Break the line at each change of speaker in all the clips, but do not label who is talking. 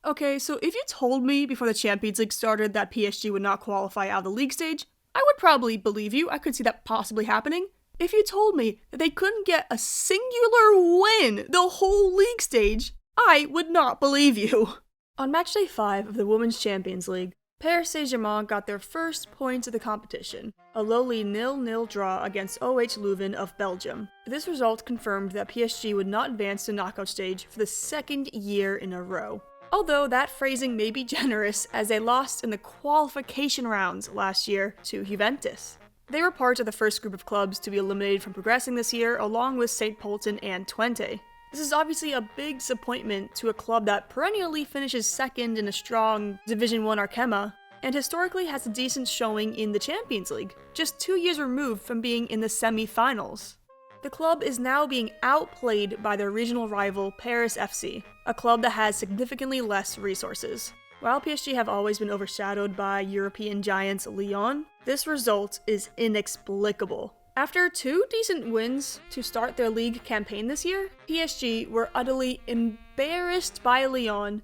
Okay, so if you told me before the Champions League started that PSG would not qualify out of the league stage, I would probably believe you. I could see that possibly happening. If you told me that they couldn't get a singular win the whole league stage, I would not believe you. On matchday 5 of the Women's Champions League, Paris Saint-Germain got their first points of the competition, a lowly 0-0 draw against Oh Leuven of Belgium. This result confirmed that PSG would not advance to knockout stage for the second year in a row. Although that phrasing may be generous, as they lost in the qualification rounds last year to Juventus. They were part of the first group of clubs to be eliminated from progressing this year, along with St. Polten and Twente. This is obviously a big disappointment to a club that perennially finishes second in a strong Division 1 Arkema, and historically has a decent showing in the Champions League, just 2 years removed from being in the semi-finals. The club is now being outplayed by their regional rival Paris FC, a club that has significantly less resources. While PSG have always been overshadowed by European giants Lyon, this result is inexplicable. After 2 decent wins to start their league campaign this year, PSG were utterly embarrassed by Lyon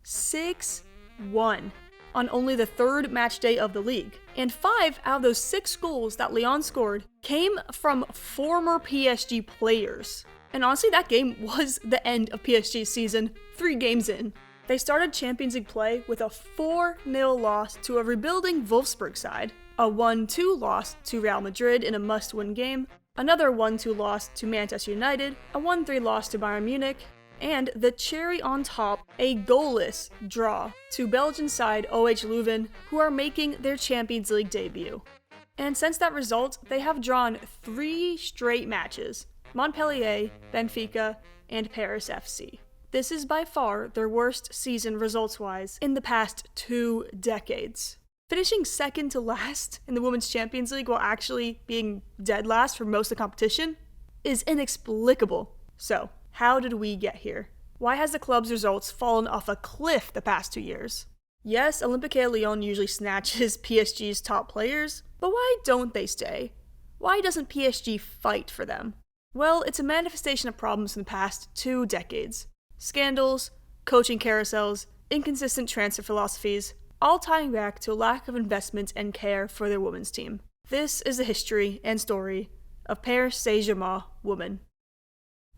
6-1 on only the 3rd match day of the league. And 5 out of those 6 goals that Lyon scored came from former PSG players. And honestly, that game was the end of PSG's season 3 games in. They started Champions League play with a 4-0 loss to a rebuilding Wolfsburg side, a 1-2 loss to Real Madrid in a must-win game, another 1-2 loss to Manchester United, a 1-3 loss to Bayern Munich, and the cherry on top, a goalless draw to Belgian side Oh Leuven, who are making their Champions League debut. And since that result, they have drawn 3 straight matches: Montpellier, Benfica, and Paris FC. This is by far their worst season results-wise in the past 2 decades. Finishing second to last in the Women's Champions League while actually being dead last for most of the competition is inexplicable. So, how did we get here? Why has the club's results fallen off a cliff the past 2 years? Yes, Olympique Lyon usually snatches PSG's top players, but why don't they stay? Why doesn't PSG fight for them? Well, it's a manifestation of problems from the past 2 decades. Scandals, coaching carousels, inconsistent transfer philosophies, all tying back to a lack of investment and care for their women's team. This is the history and story of Paris Saint-Germain women.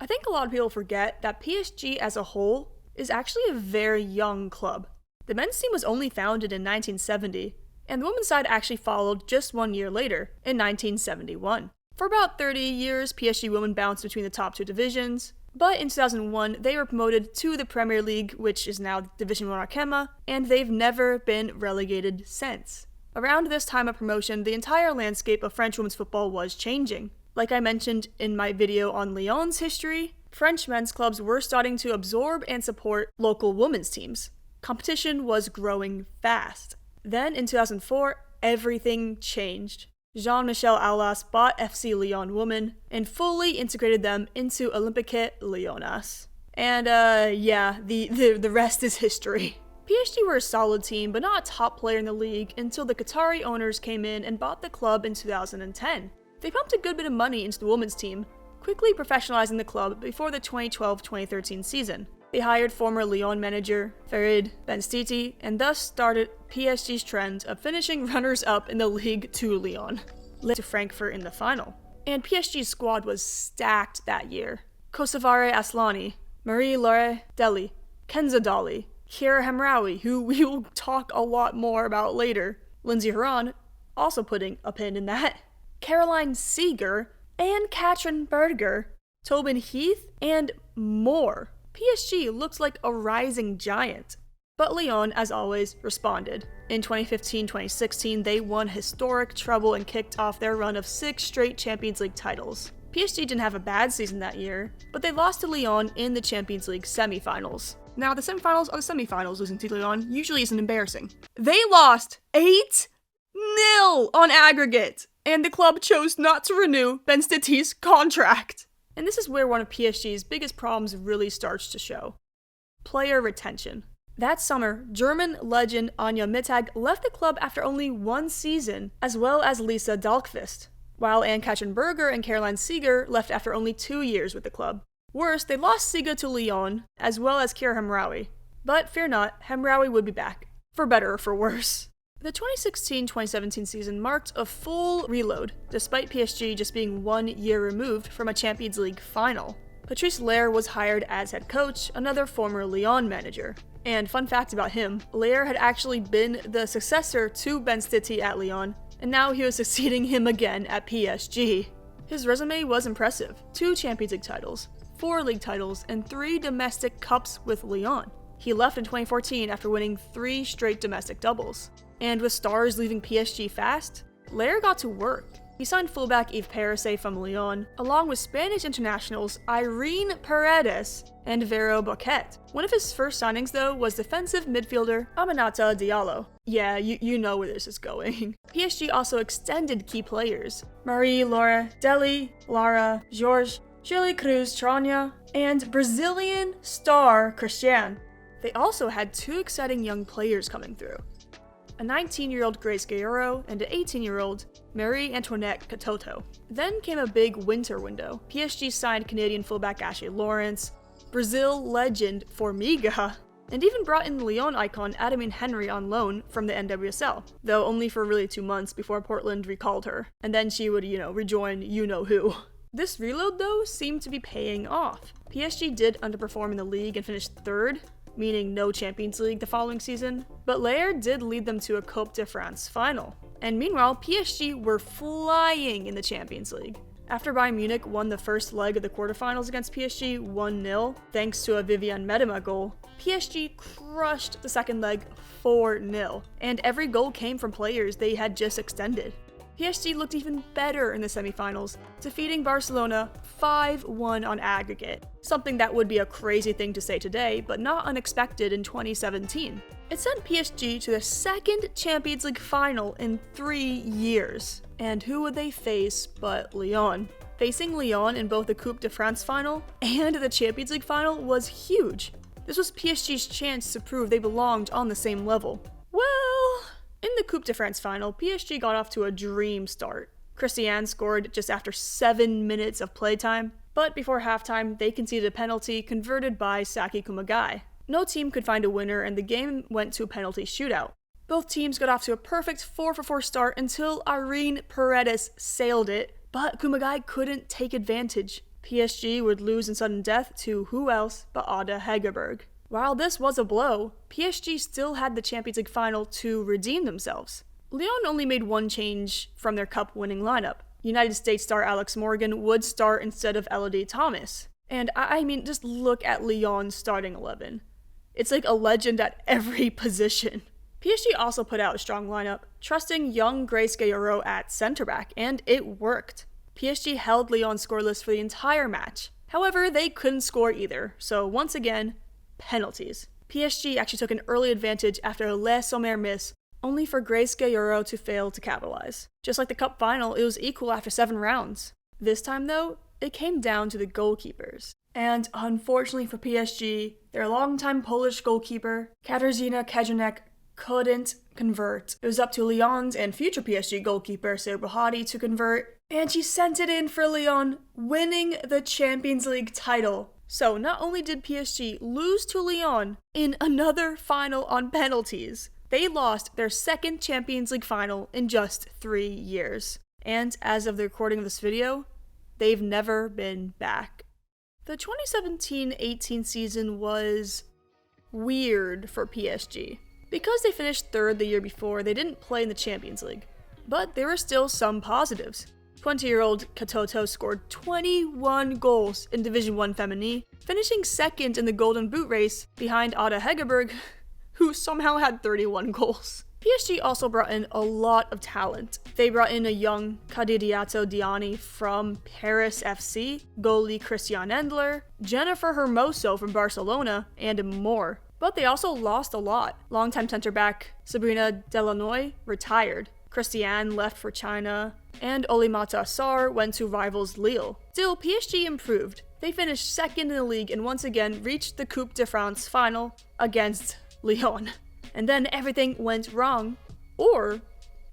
I think a lot of people forget that PSG as a whole is actually a very young club. The men's team was only founded in 1970, and the women's side actually followed just 1 year later, in 1971. For about 30 years, PSG women bounced between the top 2 divisions, but in 2001, they were promoted to the Premier League, which is now Division 1 Arkema, and they've never been relegated since. Around this time of promotion, the entire landscape of French women's football was changing. Like I mentioned in my video on Lyon's history, French men's clubs were starting to absorb and support local women's teams. Competition was growing fast. Then in 2004, everything changed. Jean-Michel Aulas bought FC Lyon Women and fully integrated them into Olympique Lyonnais. And the rest is history. PSG were a solid team, but not a top player in the league until the Qatari owners came in and bought the club in 2010. They pumped a good bit of money into the women's team, quickly professionalizing the club before the 2012-2013 season. They hired former Lyon manager Farid Benstiti, and thus started PSG's trend of finishing runners-up in the league to Lyon, led to Frankfurt in the final. And PSG's squad was stacked that year. Kosovare Aslani, Marie-Laure Deli, Kenza Dali, Kheira Hamraoui, who we will talk a lot more about later, Lindsay Horan, also putting a pin in that, Caroline Seeger, and Katrin Berger, Tobin Heath, and more. PSG looks like a rising giant. But Lyon, as always, responded. In 2015-2016, they won historic treble and kicked off their run of 6 straight Champions League titles. PSG didn't have a bad season that year, but they lost to Lyon in the Champions League semi-finals. Now, the semi-finals are the semi-finals, losing to Lyon usually isn't embarrassing. They lost 8-0 on aggregate, and the club chose not to renew Benstiti's contract. And this is where one of PSG's biggest problems really starts to show. Player retention. That summer, German legend Anja Mittag left the club after only 1 season, as well as Lisa Dahlqvist, while Ann-Katrin Berger and Caroline Seeger left after only 2 years with the club. Worse, they lost Seeger to Lyon, as well as Kheira Hamraoui. But fear not, Hamraoui would be back. For better or for worse. The 2016-2017 season marked a full reload, despite PSG just being 1 year removed from a Champions League final. Patrice Lair was hired as head coach, another former Lyon manager. And fun fact about him, Lair had actually been the successor to Ben Stitty at Lyon, and now he was succeeding him again at PSG. His resume was impressive. 2 Champions League titles, 4 league titles, and 3 domestic cups with Lyon. He left in 2014 after winning 3 straight domestic doubles. And with stars leaving PSG fast, Lair got to work. He signed fullback Yves Perisset from Lyon, along with Spanish internationals Irene Paredes and Vero Boquet. One of his first signings, though, was defensive midfielder Aminata Diallo. Yeah, you know where this is going. PSG also extended key players. Marie-Laure Deli, Lara, Georges, Shirley Cruz Trania, and Brazilian star Christian. They also had 2 exciting young players coming through. A 19-year-old Grace Geyoro and an 18-year-old Marie-Antoinette Katoto. Then came a big winter window. PSG signed Canadian fullback Ashley Lawrence, Brazil legend Formiga, and even brought in Lyon icon Adamine Henry on loan from the NWSL, though only for really 2 months before Portland recalled her, and then she would, rejoin you-know-who. This reload, though, seemed to be paying off. PSG did underperform in the league and finished 3rd, meaning no Champions League the following season, but Lair did lead them to a Coupe de France final. And meanwhile, PSG were flying in the Champions League. After Bayern Munich won the first leg of the quarterfinals against PSG 1-0, thanks to a Viviane Miedema goal, PSG crushed the second leg 4-0, and every goal came from players they had just extended. PSG looked even better in the semifinals, defeating Barcelona 5-1 on aggregate, something that would be a crazy thing to say today, but not unexpected in 2017. It sent PSG to the 2nd Champions League final in 3 years. And who would they face but Lyon? Facing Lyon in both the Coupe de France final and the Champions League final was huge. This was PSG's chance to prove they belonged on the same level. Well, in the Coupe de France final, PSG got off to a dream start. Christian scored just after 7 minutes of playtime, but before halftime, they conceded a penalty converted by Saki Kumagai. No team could find a winner, and the game went to a penalty shootout. Both teams got off to a perfect 4-for-4 start until Irene Paredes sailed it, but Kumagai couldn't take advantage. PSG would lose in sudden death to who else but Ada Hegerberg. While this was a blow, PSG still had the Champions League final to redeem themselves. Lyon only made 1 change from their cup-winning lineup. United States star Alex Morgan would start instead of Elodie Thomas. And I mean, just look at Lyon's starting 11. It's like a legend at every position. PSG also put out a strong lineup, trusting young Grace Geyoro at center-back, and it worked. PSG held Lyon scoreless for the entire match. However, they couldn't score either, so once again, penalties. PSG actually took an early advantage after a Les Sommer miss, only for Grace Geyoro to fail to capitalize. Just like the cup final, it was equal after 7 rounds. This time, though, it came down to the goalkeepers. And unfortunately for PSG, their longtime Polish goalkeeper, Katarzyna Kajranek, couldn't convert. It was up to Lyon's and future PSG goalkeeper Serbohati to convert, and she sent it in for Lyon, winning the Champions League title. So not only did PSG lose to Lyon in another final on penalties, they lost their 2nd Champions League final in just 3 years. And as of the recording of this video, they've never been back. The 2017-18 season was weird for PSG. Because they finished 3rd the year before, they didn't play in the Champions League. But there were still some positives. 20-year-old Katoto scored 21 goals in Division 1 Femení, finishing 2nd in the Golden Boot race behind Ada Hegerberg, who somehow had 31 goals. PSG also brought in a lot of talent. They brought in a young Kadidiato Diani from Paris FC, goalie Christian Endler, Jennifer Hermoso from Barcelona, and more. But they also lost a lot. Longtime center-back Sabrina Delanoy retired. Christian left for China, and Olimata Sarr went to rivals Lille. Still, PSG improved. They finished 2nd in the league and once again reached the Coupe de France final against Lyon. And then everything went wrong. Or,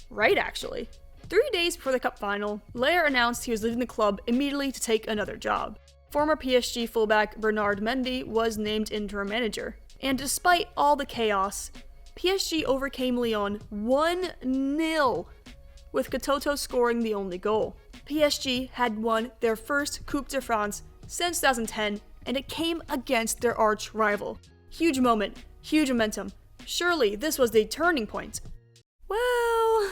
right actually. 3 days before the cup final, Lair announced he was leaving the club immediately to take another job. Former PSG fullback Bernard Mendy was named interim manager. And despite all the chaos, PSG overcame Lyon 1-0, with Katoto scoring the only goal. PSG had won their first Coupe de France since 2010, and it came against their arch rival. Huge moment, huge momentum. Surely this was the turning point. Well,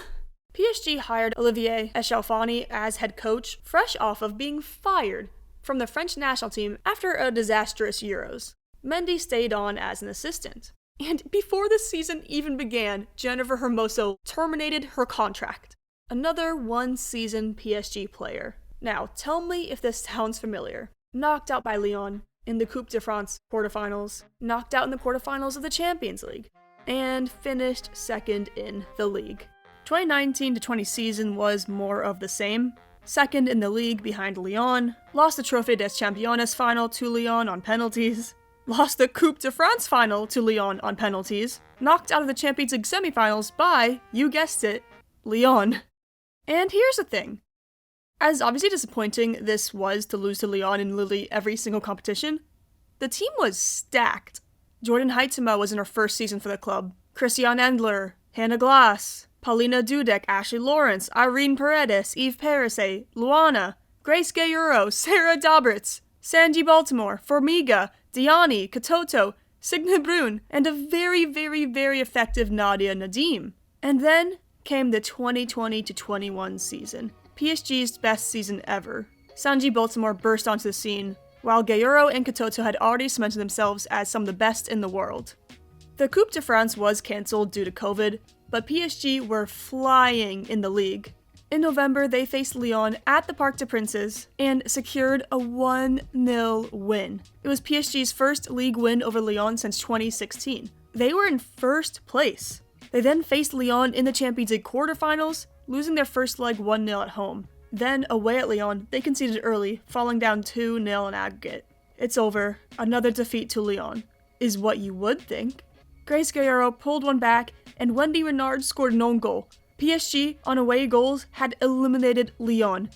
PSG hired Olivier Echalfani as head coach, fresh off of being fired from the French national team after a disastrous Euros. Mendy stayed on as an assistant. And before the season even began, Jennifer Hermoso terminated her contract. Another one-season PSG player. Now, tell me if this sounds familiar. Knocked out by Lyon in the Coupe de France quarterfinals, knocked out in the quarterfinals of the Champions League, and finished second in the league. 2019-20 season was more of the same. Second in the league behind Lyon, lost the Trophée des Champions final to Lyon on penalties, lost the Coupe de France final to Lyon on penalties, knocked out of the Champions League semifinals by, you guessed it, Lyon. And here's the thing. As obviously disappointing this was to lose to Lyon in literally every single competition, the team was stacked. Jordan Heitzema was in her first season for the club. Christiane Endler, Hannah Glass, Paulina Dudek, Ashley Lawrence, Irene Paredes, Eve Perisset, Luana, Grace Geyoro, Sarah Dobritz, Sandy Baltimore, Formiga, Diani, Katoto, Signe Brun, and a very, very, very effective Nadia Nadim. And then came the 2020-21 season, PSG's best season ever. Sanji Baltimore burst onto the scene, while Geyoro and Katoto had already cemented themselves as some of the best in the world. The Coupe de France was cancelled due to COVID, but PSG were flying in the league. In November, they faced Lyon at the Parc des Princes and secured a 1-0 win. It was PSG's first league win over Lyon since 2016. They were in first place. They then faced Lyon in the Champions League quarterfinals, losing their first leg 1-0 at home. Then, away at Lyon, they conceded early, falling down 2-0 in aggregate. It's over. Another defeat to Lyon, is what you would think. Grace Geyoro pulled one back, and Wendy Renard scored an own goal. PSG, on away goals, had eliminated Lyon.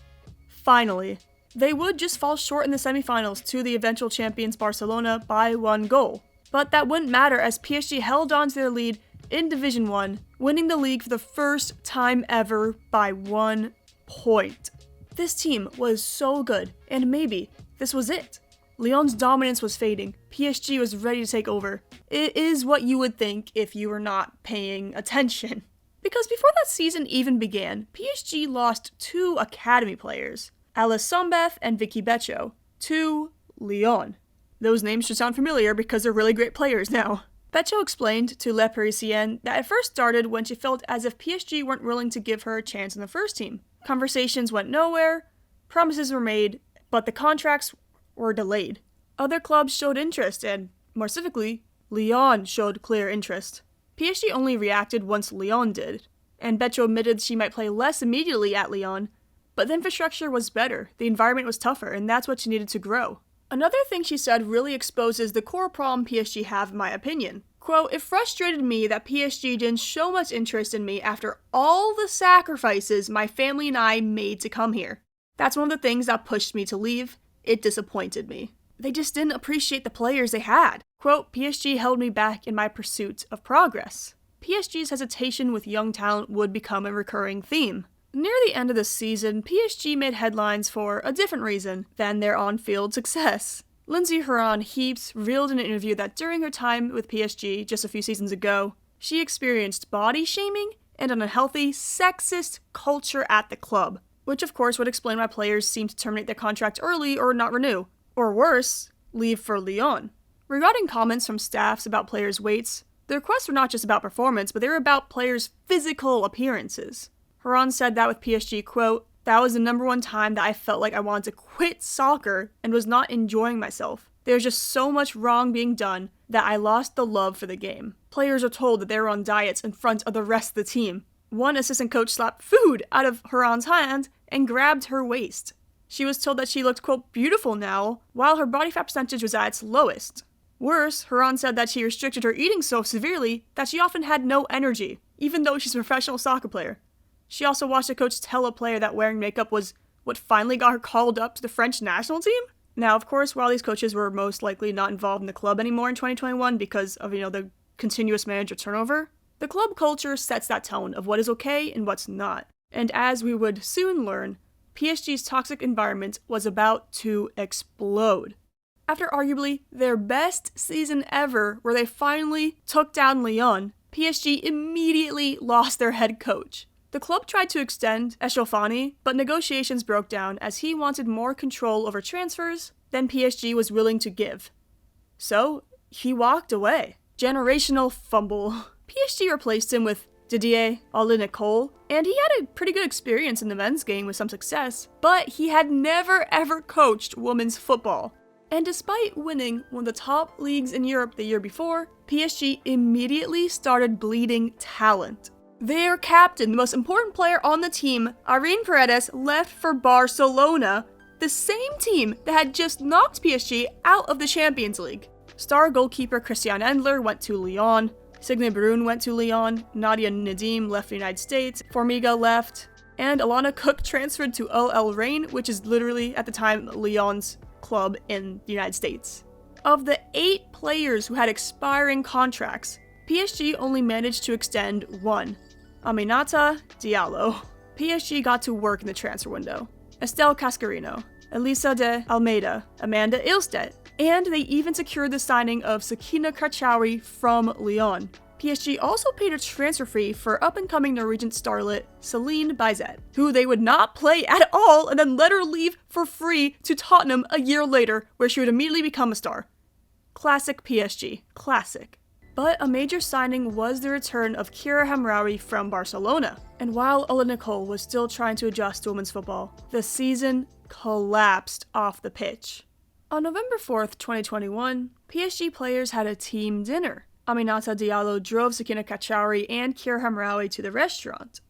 Finally. They would just fall short in the semifinals to the eventual champions Barcelona by 1 goal. But that wouldn't matter as PSG held on to their lead in Division 1, winning the league for the first time ever by 1 point. This team was so good, and maybe this was it. Lyon's dominance was fading. PSG was ready to take over. It is what you would think if you were not paying attention. Because before that season even began, PSG lost 2 academy players, Alice Sombeth and Vicky Beccio, to Lyon. Those names should sound familiar because they're really great players now. Beccio explained to Le Parisien that it first started when she felt as if PSG weren't willing to give her a chance in the first team. Conversations went nowhere, promises were made, but the contracts were delayed. Other clubs showed interest and, more specifically, Lyon showed clear interest. PSG only reacted once Lyon did, and Beccio admitted she might play less immediately at Lyon, but the infrastructure was better, the environment was tougher, and that's what she needed to grow. Another thing she said really exposes the core problem PSG have in my opinion. Quote, "It frustrated me that PSG didn't show much interest in me after all the sacrifices my family and I made to come here. That's one of the things that pushed me to leave. It disappointed me. They just didn't appreciate the players they had. Quote, PSG held me back in my pursuit of progress." PSG's hesitation with young talent would become a recurring theme. Near the end of the season, PSG made headlines for a different reason than their on-field success. Lindsay Horan-Heaps revealed in an interview that during her time with PSG just a few seasons ago, she experienced body shaming and an unhealthy, sexist culture at the club, which of course would explain why players seemed to terminate their contract early or not renew, or worse, leave for Lyon. Regarding comments from staffs about players' weights, the requests were not just about performance, but they were about players' physical appearances. Horan said that with PSG, quote, "That was the number one time that I felt like I wanted to quit soccer and was not enjoying myself. There was just so much wrong being done that I lost the love for the game. Players are told that they were on diets in front of the rest of the team. One assistant coach slapped food out of Horan's hand and grabbed her waist. She was told that she looked, quote, beautiful now, while her body fat percentage was at its lowest. Worse, Horan said that she restricted her eating so severely that she often had no energy, even though she's a professional soccer player. She also watched a coach tell a player that wearing makeup was what finally got her called up to the French national team? Now, of course, while these coaches were most likely not involved in the club anymore in 2021 because of, the continuous manager turnover, the club culture sets that tone of what is okay and what's not. And as we would soon learn, PSG's toxic environment was about to explode. After arguably their best season ever, where they finally took down Lyon, PSG immediately lost their head coach. The club tried to extend Eshofani, but negotiations broke down as he wanted more control over transfers than PSG was willing to give. So, he walked away. Generational fumble. PSG replaced him with Didier Nicole, and he had a pretty good experience in the men's game with some success, but he had never ever coached women's football. And despite winning one of the top leagues in Europe the year before, PSG immediately started bleeding talent. Their captain, the most important player on the team, Irene Paredes, left for Barcelona, the same team that had just knocked PSG out of the Champions League. Star goalkeeper Christian Endler went to Lyon, Signe Brun went to Lyon, Nadia Nadim left the United States, Formiga left, and Alana Cook transferred to Oh Leuven, which is literally, at the time, Lyon's club in the United States. Of the 8 players who had expiring contracts, PSG only managed to extend one, Aminata Diallo. PSG got to work in the transfer window. Estelle Cascarino, Elisa de Almeida, Amanda Ilstedt, and they even secured the signing of Sakina Karchaoui from Lyon. PSG also paid a transfer fee for up-and-coming Norwegian starlet Celine Bizet, who they would not play at all and then let her leave for free to Tottenham a year later, where she would immediately become a star. Classic PSG. Classic. But a major signing was the return of Kheira Hamraoui from Barcelona. And while Ola Nicole was still trying to adjust to women's football, the season collapsed off the pitch. On November 4th, 2021, PSG players had a team dinner. Aminata Diallo drove Sakina Karchaoui and Kheira Hamraoui to the restaurant.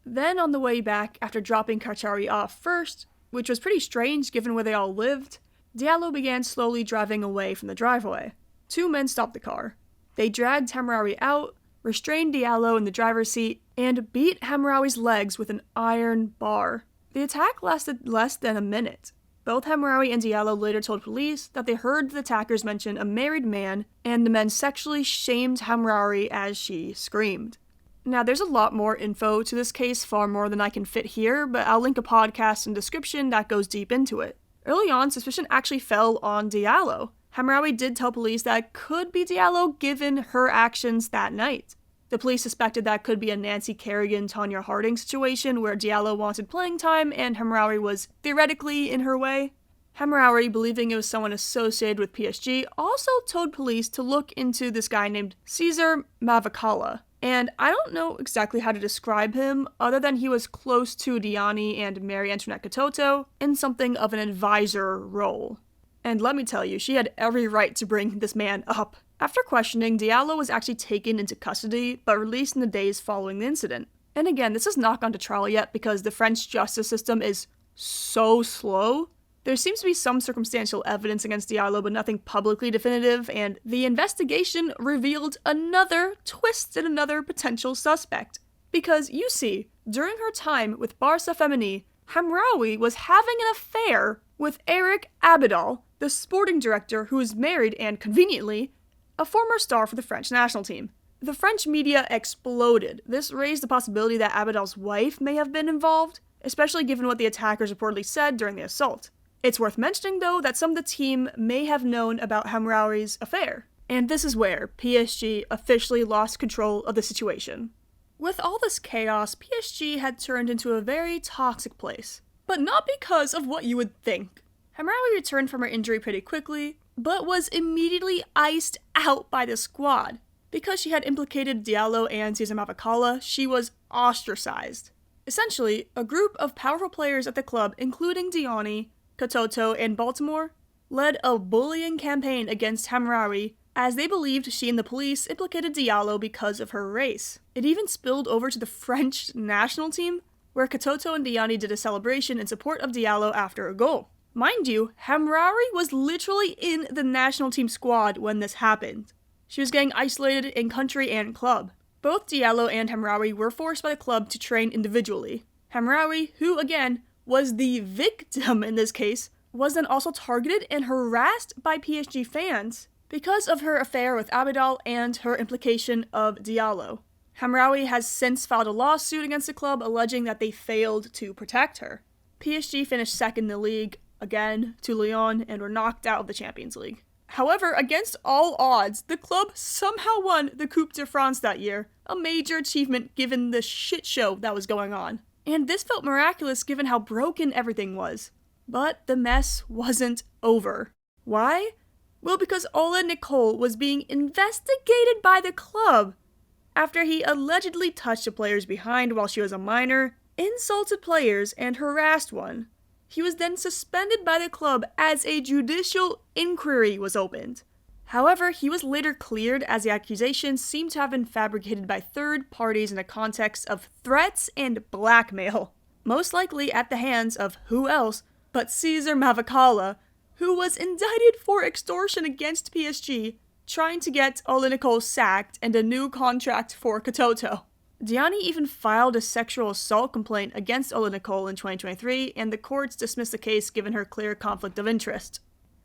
Then on the way back, after dropping Karchaoui off first, which was pretty strange given where they all lived, Diallo began slowly driving away from the driveway. 2 men stopped the car. They dragged Hamraoui out, restrained Diallo in the driver's seat, and beat Hamraoui's legs with an iron bar. The attack lasted less than a minute. Both Hamraoui and Diallo later told police that they heard the attackers mention a married man, and the men sexually shamed Hamraoui as she screamed. Now, there's a lot more info to this case, far more than I can fit here, but I'll link a podcast in the description that goes deep into it. Early on, suspicion actually fell on Diallo. Hamraoui did tell police that it could be Diallo given her actions that night. The police suspected that could be a Nancy Kerrigan, Tonya Harding situation where Diallo wanted playing time and Hamraoui was theoretically in her way. Hamraoui, believing it was someone associated with PSG, also told police to look into this guy named Cesar Mavacala. And I don't know exactly how to describe him, other than he was close to Diani and Marie-Antoinette Katoto in something of an advisor role. And let me tell you, she had every right to bring this man up. After questioning, Diallo was actually taken into custody, but released in the days following the incident. And again, this has not gone to trial yet because the French justice system is so slow. There seems to be some circumstantial evidence against Diallo, but nothing publicly definitive, and the investigation revealed another twist and another potential suspect. Because, you see, during her time with Barça Femení, Hamraoui was having an affair with Eric Abidal, the sporting director who is married and, conveniently, a former star for the French national team. The French media exploded. This raised the possibility that Abidal's wife may have been involved, especially given what the attackers reportedly said during the assault. It's worth mentioning, though, that some of the team may have known about Hamraoui's affair. And this is where PSG officially lost control of the situation. With all this chaos, PSG had turned into a very toxic place. But not because of what you would think. Hamraoui returned from her injury pretty quickly, but was immediately iced out by the squad. Because she had implicated Diallo and Cesar Mavacala, she was ostracized. Essentially, a group of powerful players at the club, including Diani, Katoto, and Baltimore, led a bullying campaign against Hamraoui as they believed she and the police implicated Diallo because of her race. It even spilled over to the French national team, where Katoto and Diani did a celebration in support of Diallo after a goal. Mind you, Hamraoui was literally in the national team squad when this happened. She was getting isolated in country and club. Both Diallo and Hamraoui were forced by the club to train individually. Hamraoui, who again was the victim in this case, was then also targeted and harassed by PSG fans because of her affair with Abidal and her implication of Diallo. Hamraoui has since filed a lawsuit against the club alleging that they failed to protect her. PSG finished second in the league, again, to Lyon, and were knocked out of the Champions League. However, against all odds, the club somehow won the Coupe de France that year, a major achievement given the shit show that was going on. And this felt miraculous given how broken everything was. But the mess wasn't over. Why? Well, because Ole Nicole was being investigated by the club after he allegedly touched a player's behind while she was a minor, insulted players, and harassed one. He was then suspended by the club as a judicial inquiry was opened. However, he was later cleared as the accusations seemed to have been fabricated by third parties in the context of threats and blackmail, most likely at the hands of who else but Cesar Mavacala, who was indicted for extortion against PSG, trying to get Ole Nicole sacked and a new contract for Katoto. Diani even filed a sexual assault complaint against Ole Nicole in 2023, and the courts dismissed the case given her clear conflict of interest.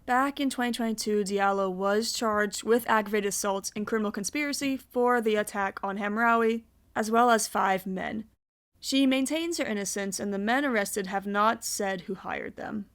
Back in 2022, Diallo was charged with aggravated assault and criminal conspiracy for the attack on Hamraoui, as well as 5 men. She maintains her innocence, and the men arrested have not said who hired them.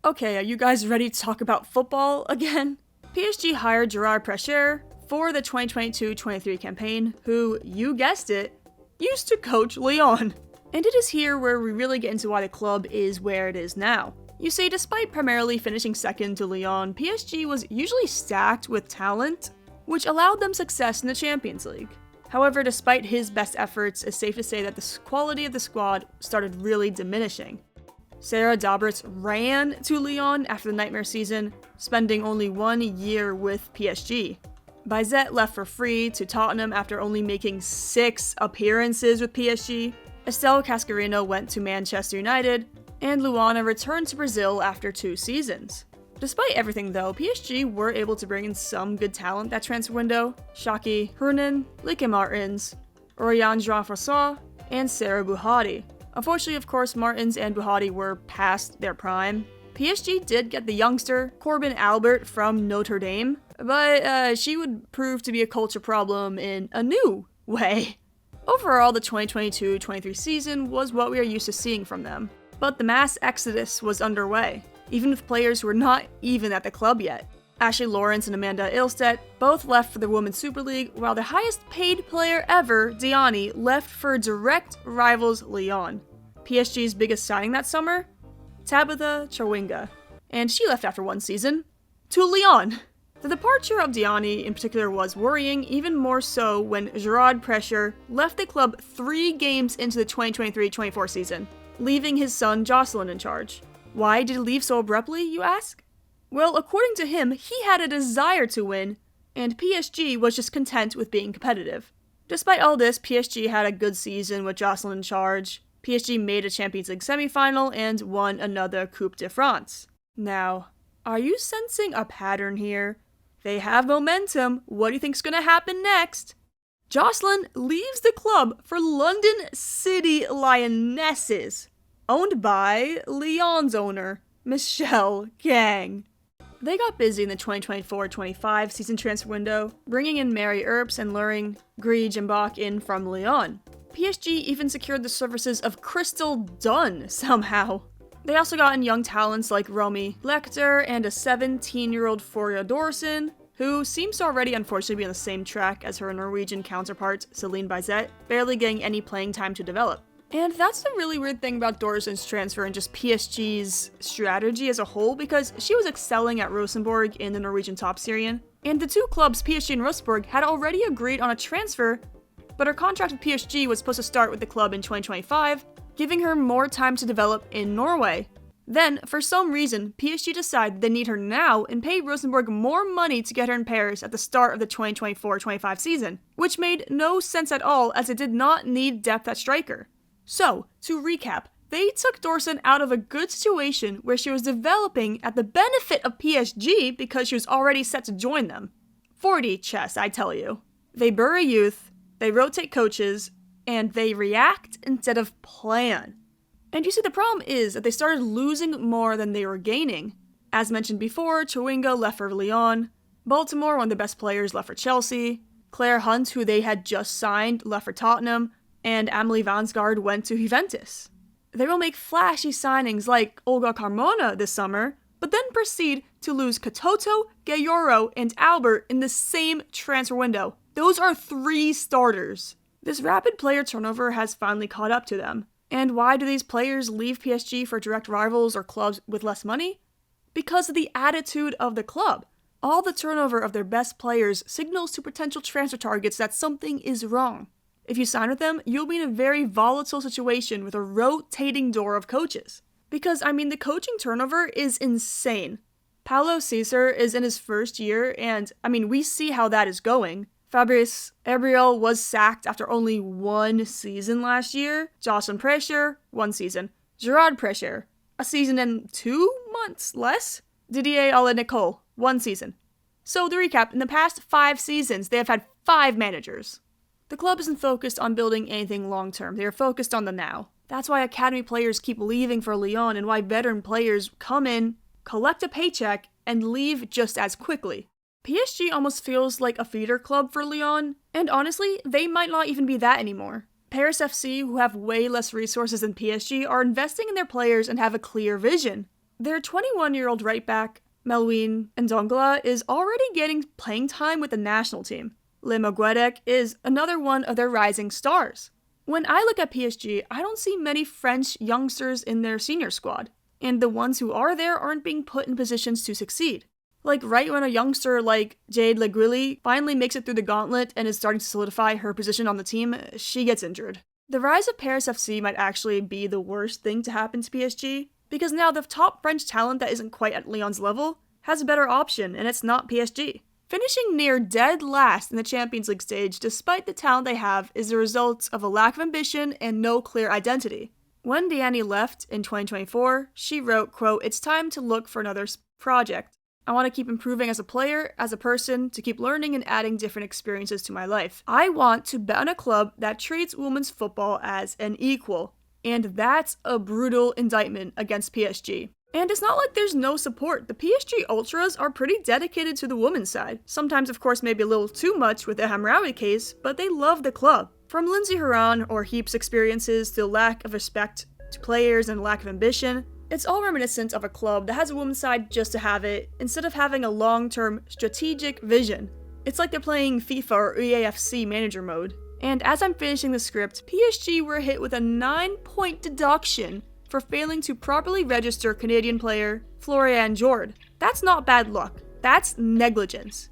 Okay, are you guys ready to talk about football again? PSG hired Gerard Prêcheurs for the 2022-23 campaign, who, you guessed it, used to coach Lyon. And it is here where we really get into why the club is where it is now. You see, despite primarily finishing second to Lyon, PSG was usually stacked with talent, which allowed them success in the Champions League. However, despite his best efforts, it's safe to say that the quality of the squad started really diminishing. Sarah Dobritz ran to Lyon after the nightmare season, spending only 1 year with PSG. Bizet left for free to Tottenham after only making 6 appearances with PSG. Estelle Cascarino went to Manchester United, and Luana returned to Brazil after 2 seasons. Despite everything though, PSG were able to bring in some good talent that transfer window: Shaki Hernan, Lieke Martins, Oriane Jean-François, and Sarah Bouhadi. Unfortunately, of course, Martins and Bouhadi were past their prime. PSG did get the youngster, Corbin Albert from Notre Dame, but she would prove to be a culture problem in a new way. Overall, the 2022-23 season was what we are used to seeing from them, but the mass exodus was underway, even with players who were not even at the club yet. Ashley Lawrence and Amanda Ilstedt both left for the Women's Super League, while the highest paid player ever, Diani, left for direct rivals Lyon. PSG's biggest signing that summer? Tabitha Chawinga. And she left after 1 season. To Lyon! The departure of Diani in particular was worrying, even more so when Gerard Prêcheurs left the club 3 games into the 2023-24 season, leaving his son Jocelyn in charge. Why did he leave so abruptly, you ask? Well, according to him, he had a desire to win, and PSG was just content with being competitive. Despite all this, PSG had a good season with Jocelyn in charge. PSG made a Champions League semi-final and won another Coupe de France. Now, are you sensing a pattern here? They have momentum. What do you think's gonna happen next? Jocelyn leaves the club for London City Lionesses, owned by Lyon's owner, Michel Gang. They got busy in the 2024-25 season transfer window, bringing in Mary Earps and luring Gris Jimbach in from Lyon. PSG even secured the services of Crystal Dunn somehow. They also got in young talents like Romy Lecter and a 17-year-old Foria Dorsen, who seems to already unfortunately be on the same track as her Norwegian counterpart, Celine Bizet, barely getting any playing time to develop. And that's the really weird thing about Dorsen's transfer and just PSG's strategy as a whole, because she was excelling at Rosenborg in the Norwegian top Syrian, and the 2 clubs, PSG and Rosenborg, had already agreed on a transfer, but her contract with PSG was supposed to start with the club in 2025, giving her more time to develop in Norway. Then, for some reason, PSG decided they need her now and paid Rosenborg more money to get her in Paris at the start of the 2024-25 season, which made no sense at all as it did not need depth at striker. So, to recap, they took Dorsen out of a good situation where she was developing at the benefit of PSG because she was already set to join them. 4D chess, I tell you. They bury youth, they rotate coaches, and they react instead of plan. And you see, the problem is that they started losing more than they were gaining. As mentioned before, Chewinga left for Lyon, Baltimore, one of the best players, left for Chelsea, Claire Hunt, who they had just signed, left for Tottenham, and Amelie Vansgaard went to Juventus. They will make flashy signings like Olga Carmona this summer, but then proceed to lose Katoto, Geyoro, and Albert in the same transfer window. Those are 3 starters. This rapid player turnover has finally caught up to them. And why do these players leave PSG for direct rivals or clubs with less money? Because of the attitude of the club. All the turnover of their best players signals to potential transfer targets that something is wrong. If you sign with them, you'll be in a very volatile situation with a rotating door of coaches. Because, the coaching turnover is insane. Paulo César is in his first year, and, we see how that is going. Fabrice Ebriel was sacked after only 1 season last year. Jocelyn Prêcheurs, 1 season. Gerard Prêcheurs, a season and 2 months less. Didier Alain-Nicole, 1 season. So to recap, in the past 5 seasons, they have had 5 managers. The club isn't focused on building anything long-term. They are focused on the now. That's why academy players keep leaving for Lyon and why veteran players come in, collect a paycheck, and leave just as quickly. PSG almost feels like a feeder club for Lyon, and honestly, they might not even be that anymore. Paris FC, who have way less resources than PSG, are investing in their players and have a clear vision. Their 21-year-old right-back, Melwin Ndongla, is already getting playing time with the national team. Lema Guedek is another one of their rising stars. When I look at PSG, I don't see many French youngsters in their senior squad, and the ones who are there aren't being put in positions to succeed. Like right when a youngster like Jade Leguili finally makes it through the gauntlet and is starting to solidify her position on the team, she gets injured. The rise of Paris FC might actually be the worst thing to happen to PSG, because now the top French talent that isn't quite at Lyon's level has a better option, and it's not PSG. Finishing near dead last in the Champions League stage, despite the talent they have, is the result of a lack of ambition and no clear identity. When Diani left in 2024, she wrote, quote, "It's time to look for another project. I want to keep improving as a player, as a person, to keep learning and adding different experiences to my life. I want to bet on a club that treats women's football as an equal." And that's a brutal indictment against PSG. And it's not like there's no support. The PSG Ultras are pretty dedicated to the women's side. Sometimes, of course, maybe a little too much with the Hamraoui case, but they love the club. From Lindsay Horan or Heap's experiences to lack of respect to players and lack of ambition, it's all reminiscent of a club that has a women's side just to have it, instead of having a long-term strategic vision. It's like they're playing FIFA or EAFC manager mode. And as I'm finishing the script, PSG were hit with a 9-point deduction for failing to properly register Canadian player Florian Jord. That's not bad luck, that's negligence.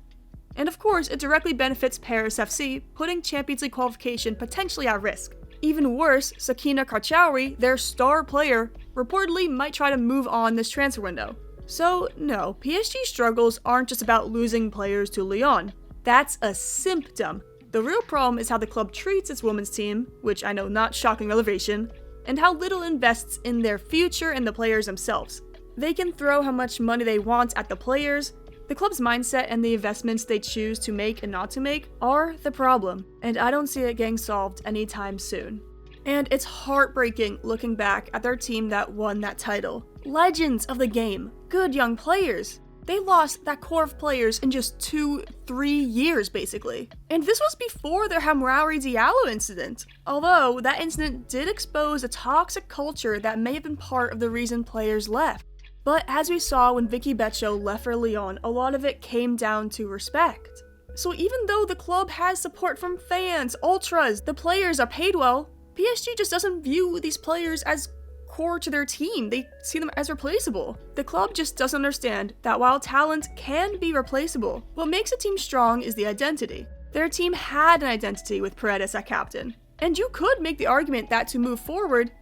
And of course, it directly benefits Paris FC, putting Champions League qualification potentially at risk. Even worse, Sakina Karchaoui, their star player, reportedly might try to move on this transfer window. So no, PSG struggles aren't just about losing players to Lyon. That's a symptom. The real problem is how the club treats its women's team, which I know not shocking elevation, and how little invests in their future and the players themselves. They can throw how much money they want at the players. The club's mindset and the investments they choose to make and not to make are the problem, and I don't see it getting solved anytime soon. And it's heartbreaking looking back at their team that won that title. Legends of the game, good young players. They lost that core of players in just 2-3 years, basically. And this was before their Hamraoui Diallo incident. Although, that incident did expose a toxic culture that may have been part of the reason players left. But as we saw when Vicky Betcho left for Lyon, a lot of it came down to respect. So even though the club has support from fans, ultras, the players are paid well, PSG just doesn't view these players as core to their team. They see them as replaceable. The club just doesn't understand that while talent can be replaceable, what makes a team strong is the identity. Their team had an identity with Paredes at captain. And you could make the argument that to move forward,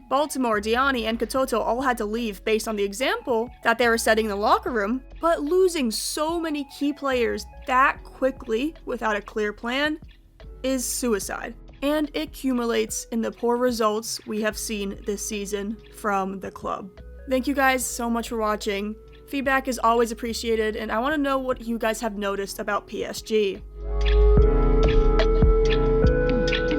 Baltimore, Diani, and Katoto all had to leave based on the example that they were setting in the locker room, but losing so many key players that quickly without a clear plan is suicide. And it accumulates in the poor results we have seen this season from the club. Thank you guys so much for watching. Feedback is always appreciated, and I want to know what you guys have noticed about PSG.